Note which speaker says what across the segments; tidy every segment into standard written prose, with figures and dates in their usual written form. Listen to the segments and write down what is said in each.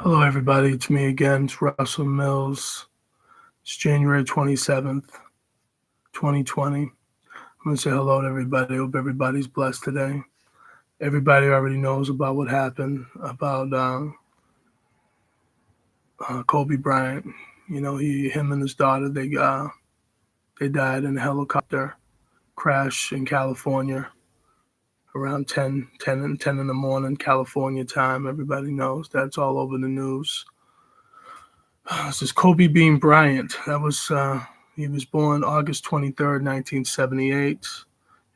Speaker 1: Hello, everybody. It's me again. It's Russell Mills. It's January 27th, 2020. I'm going to say hello to everybody. Hope everybody's blessed today. Everybody already knows about what happened about Kobe Bryant. Him and his daughter, they died in a helicopter crash in California around 10 in the morning, California time. Everybody knows that's all over the news. This is Kobe Bean Bryant. He was born August 23rd, 1978.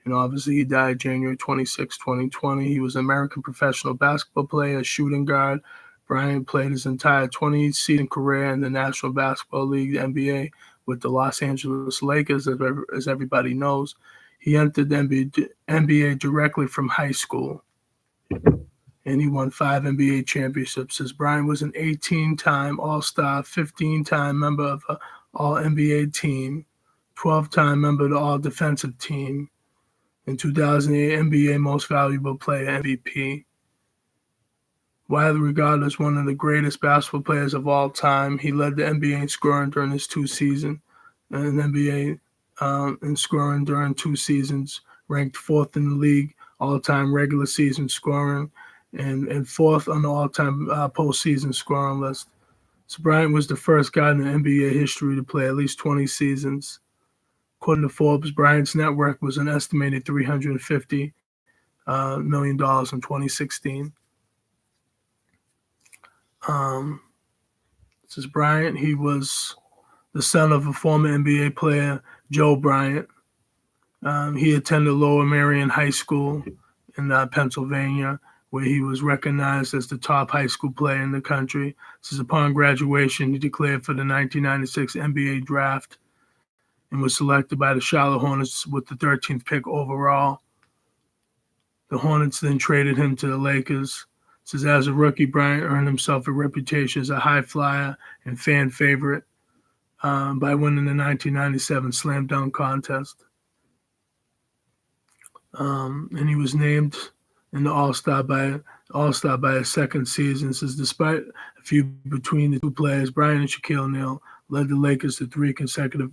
Speaker 1: Obviously he died January 26, 2020. He was an American professional basketball player, shooting guard. Bryant played his entire 20-season career in the National Basketball League, the NBA, with the Los Angeles Lakers, as everybody knows. He entered the NBA directly from high school, and he won 5 NBA championships. As Bryant was an 18-time All-Star, 15-time member of the All-NBA team, 12-time member of the All-Defensive team, in 2008 NBA Most Valuable Player MVP. Widely regarded as one of the greatest basketball players of all time, he led the NBA in scoring during his 2 seasons, and NBA in scoring during 2 seasons, ranked fourth in the league all-time regular season scoring, and fourth on the all-time postseason scoring list. So Bryant was the first guy in the NBA history to play at least 20 seasons. According to Forbes, Bryant's net worth was an estimated $350 million in 2016. This is Bryant. He was the son of a former NBA player, Joe Bryant. He attended Lower Merion High School in Pennsylvania, where he was recognized as the top high school player in the country. This is upon graduation, he declared for the 1996 NBA draft and was selected by the Charlotte Hornets with the 13th pick overall. The Hornets then traded him to the Lakers. It says, as a rookie, Bryant earned himself a reputation as a high flyer and fan favorite by winning the 1997 Slam Dunk Contest. And he was named in the All-Star by his second season. It says, despite a feud between the two players, Bryant and Shaquille O'Neal led the Lakers to 3 consecutive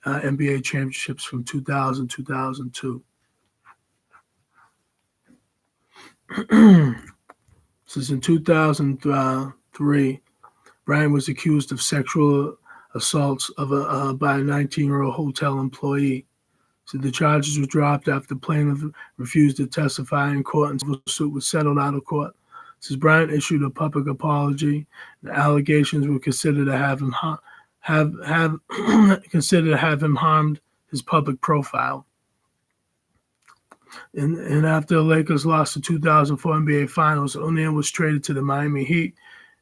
Speaker 1: NBA championships from 2000 to 2002. Since in 2003, Bryant was accused of sexual assaults by a 19-year-old hotel employee. So the charges were dropped after the plaintiff refused to testify in court, and the suit was settled out of court. Since Bryant issued a public apology, the allegations were considered to have him harmed his public profile. And after the Lakers lost the 2004 NBA Finals, O'Neal was traded to the Miami Heat,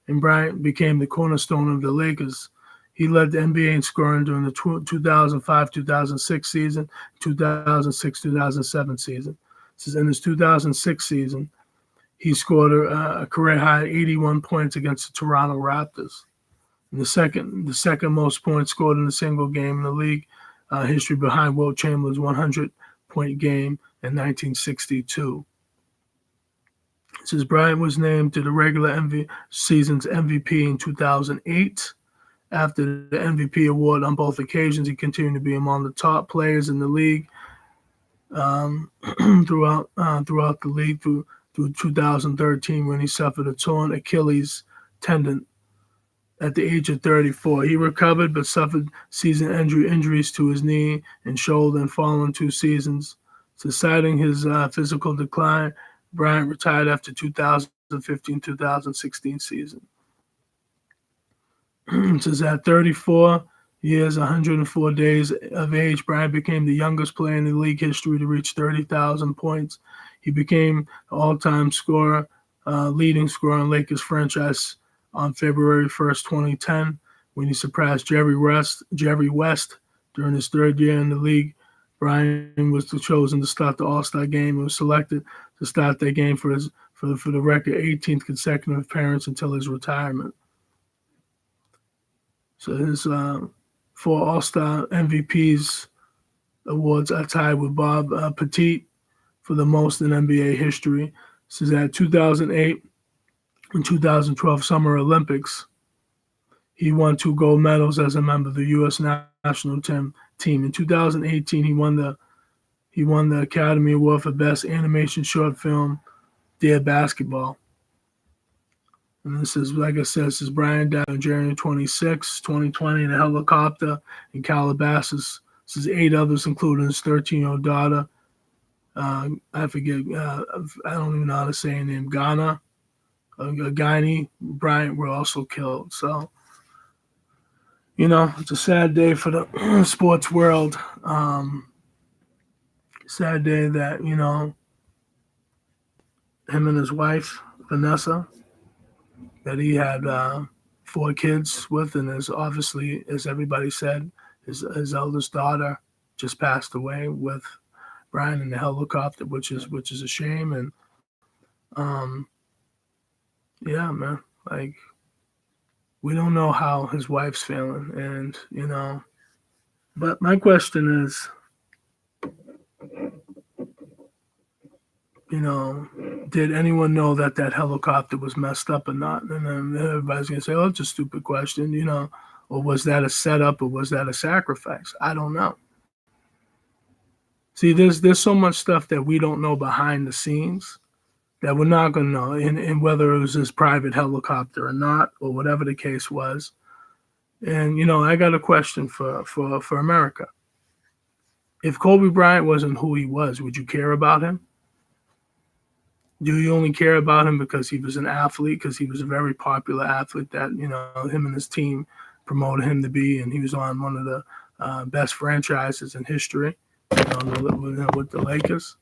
Speaker 1: and Bryant became the cornerstone of the Lakers. He led the NBA in scoring during the 2005-2006 season, 2006-2007 season. In his 2006 season, he scored a career-high 81 points against the Toronto Raptors. And the second most points scored in a single game in the league history, behind Wilt Chamberlain's 100-point game in 1962. It says Bryant was named to the regular season's MVP in 2008. After the MVP award on both occasions, he continued to be among the top players in the league throughout the league through 2013, when he suffered a torn Achilles tendon at the age of 34. He recovered but suffered season injuries to his knee and shoulder in the following 2 seasons. So citing his physical decline, Bryant retired after 2015-2016 season. It says at 34 years, 104 days of age, Bryant became the youngest player in the league history to reach 30,000 points. He became the all-time leading scorer in Lakers franchise on February 1st, 2010, when he surpassed Jerry West during his 3rd year in the league. Bryant was chosen to start the All-Star game and was selected to start that game for the record 18th consecutive appearance until his retirement. So his 4 All-Star MVPs awards are tied with Bob Pettit for the most in NBA history. This is at 2008. In 2012 Summer Olympics, he won 2 gold medals as a member of the U.S. national team. In 2018, he won the Academy Award for Best Animation Short Film, Dear Basketball. And this is, like I said, this is Bryant died on January 26, 2020 in a helicopter in Calabasas. This is 8 others, including his 13-year-old daughter. I forget, I don't even know how to say her name, Ghana, Guiney, Bryant were also killed. So, it's a sad day for the sports world. Sad day that, him and his wife, Vanessa, that he had 4 kids with, and as obviously, as everybody said, his eldest daughter just passed away with Brian in the helicopter, which is a shame. And yeah, man, like, we don't know how his wife's feeling, and but my question is, did anyone know that helicopter was messed up or not? And then everybody's gonna say, "Oh, it's a stupid question," or was that a setup, or was that a sacrifice? I don't know. See, there's so much stuff that we don't know behind the scenes that we're not gonna know, and whether it was his private helicopter or not, or whatever the case was. And I got a question for America. If Kobe Bryant wasn't who he was, would you care about him? Do you only care about him because he was an athlete, because he was a very popular athlete that, him and his team promoted him to be, and he was on one of the best franchises in history, with the Lakers?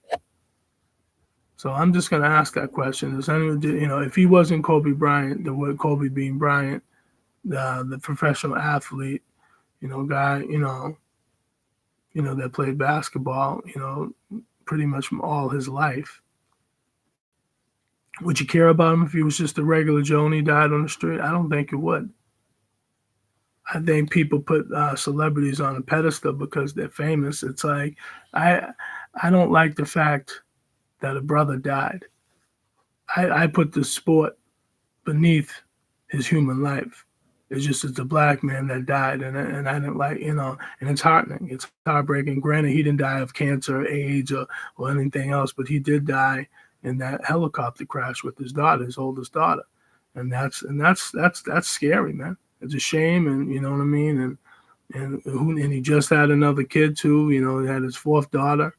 Speaker 1: So I'm just going to ask that question. Does anyone, if he wasn't Kobe Bryant, the word Kobe being Bryant, the professional athlete, guy, that played basketball, pretty much all his life, would you care about him if he was just a regular Joe and he died on the street? I don't think you would. I think people put celebrities on a pedestal because they're famous. It's like, I don't like the fact that a brother died. I put the sport beneath his human life. It's a black man that died, and I didn't like, and it's heartening. It's heartbreaking. Granted, he didn't die of cancer, AIDS, or anything else, but he did die in that helicopter crash with his daughter, his oldest daughter, and that's scary, man. It's a shame, and you know what I mean. And he just had another kid too. He had his 4th daughter.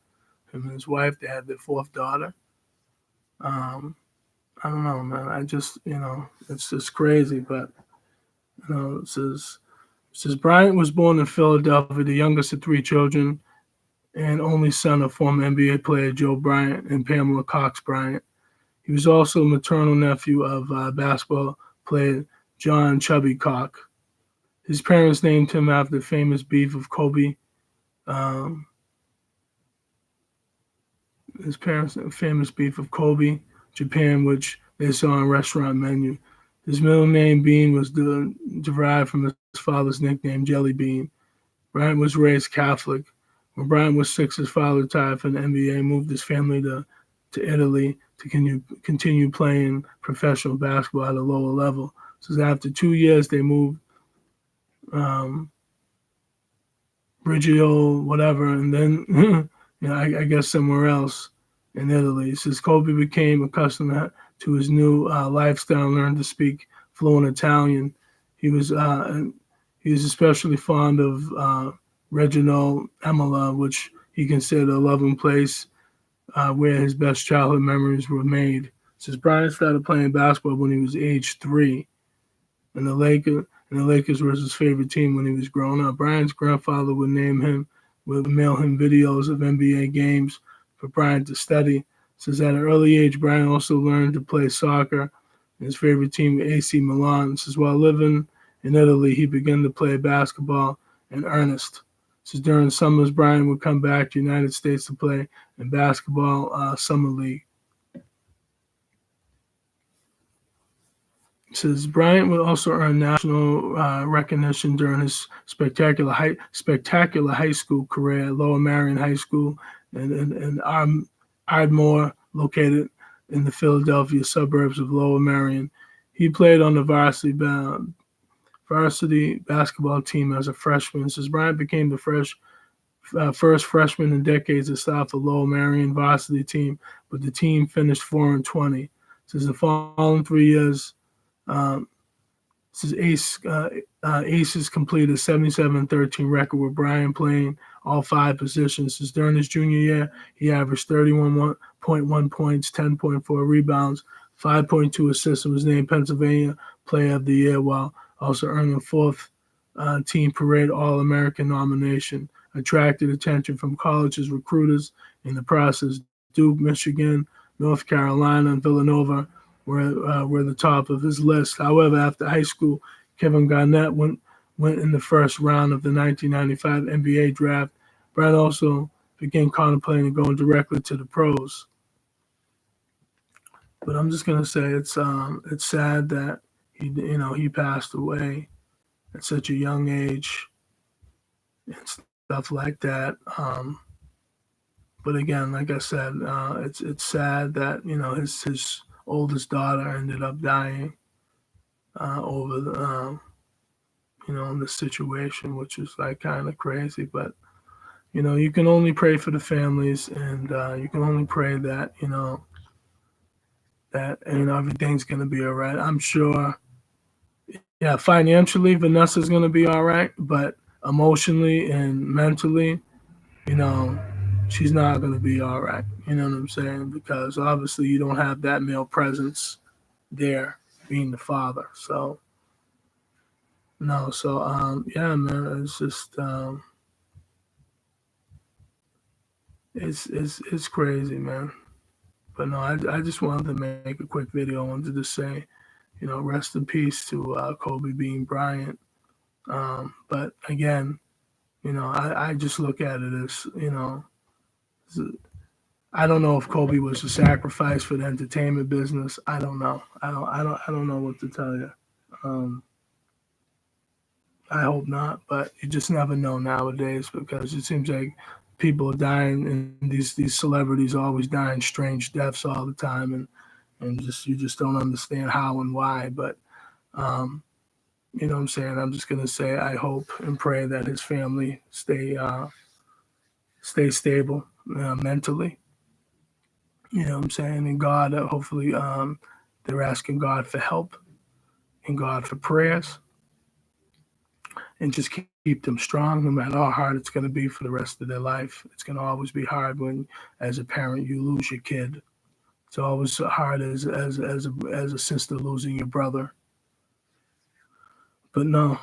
Speaker 1: Him and his wife, they had their 4th daughter. I don't know, man. I just, it's just crazy. But it says Bryant was born in Philadelphia, the youngest of 3 children, and only son of former NBA player Joe Bryant and Pamela Cox Bryant. He was also a maternal nephew of basketball player John Chubby Cox. His parents named him after the famous beef of Kobe. His parents' famous beef of Kobe, Japan, which they saw on a restaurant menu. His middle name Bean was derived from his father's nickname Jelly Bean. Bryant was raised Catholic. When Bryant was 6, his father retired from the NBA, moved his family to Italy to continue playing professional basketball at a lower level. So after 2 years, they moved Brigio, whatever, and then I guess somewhere else in Italy. It says Kobe became accustomed to his new lifestyle and learned to speak fluent Italian. He was especially fond of Reggio Emilia, which he considered a loving place where his best childhood memories were made. It says Bryant started playing basketball when he was age 3, and the Lakers was his favorite team when he was growing up. Bryant's grandfather would mail him videos of NBA games for Bryant to study. It says at an early age, Bryant also learned to play soccer. His favorite team, AC Milan. It says while living in Italy, he began to play basketball in earnest. It says during summers, Bryant would come back to the United States to play in basketball summer league. It says Bryant would also earn national recognition during his spectacular high school career at Lower Merion High School in Ardmore, located in the Philadelphia suburbs of Lower Merion. He played on the varsity basketball team as a freshman. It says Bryant became the first freshman in decades to start the Lowell Marion varsity team, but the team finished 4-20. It says the following 3 years, Aces completed a 77-13 record with Bryant playing all 5 positions. Since during his junior year, he averaged 31.1 points, 10.4 rebounds, 5.2 assists, and was named Pennsylvania Player of the Year, while also earning a 4th Team Parade All-American nomination. Attracted attention from colleges, recruiters in the process. Duke, Michigan, North Carolina, and Villanova were the top of his list. However, after high school, Kevin Garnett went in the first round of the 1995 NBA draft. Bryant also began contemplating going directly to the pros. But I'm just gonna say it's sad that he passed away at such a young age and stuff like that. But again, like I said, it's sad that his oldest daughter ended up dying over the in the situation, which is like kind of crazy. But you can only pray for the families, and you can only pray that everything's gonna be all right. I'm sure. Yeah, financially, Vanessa's gonna be all right, but emotionally and mentally, she's not going to be all right. You know what I'm saying? Because obviously you don't have that male presence there being the father. So, no. So, yeah, man, it's just, it's crazy, man. But no, I just wanted to make a quick video. I wanted to say, rest in peace to Kobe Bean Bryant. But again, I just look at it as, I don't know if Kobe was a sacrifice for the entertainment business. I don't know. I don't know what to tell you. I hope not, but you just never know nowadays because it seems like people are dying, and these celebrities are always dying strange deaths all the time, and you just don't understand how and why. But you know what I'm saying? I'm just gonna say I hope and pray that his family stay stable mentally. You know what I'm saying? And God, hopefully, they're asking God for help and God for prayers, and just keep them strong no matter how hard it's going to be for the rest of their life. It's going to always be hard when, as a parent, you lose your kid. It's always hard as a sister losing your brother. But no,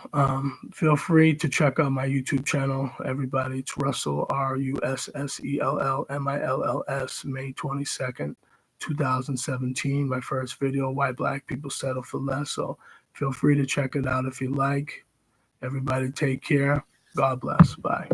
Speaker 1: feel free to check out my YouTube channel, everybody. It's Russell, RUSSELLMILLS, May 22nd, 2017. My first video, Why Black People Settle for Less. So feel free to check it out if you like. Everybody take care. God bless. Bye.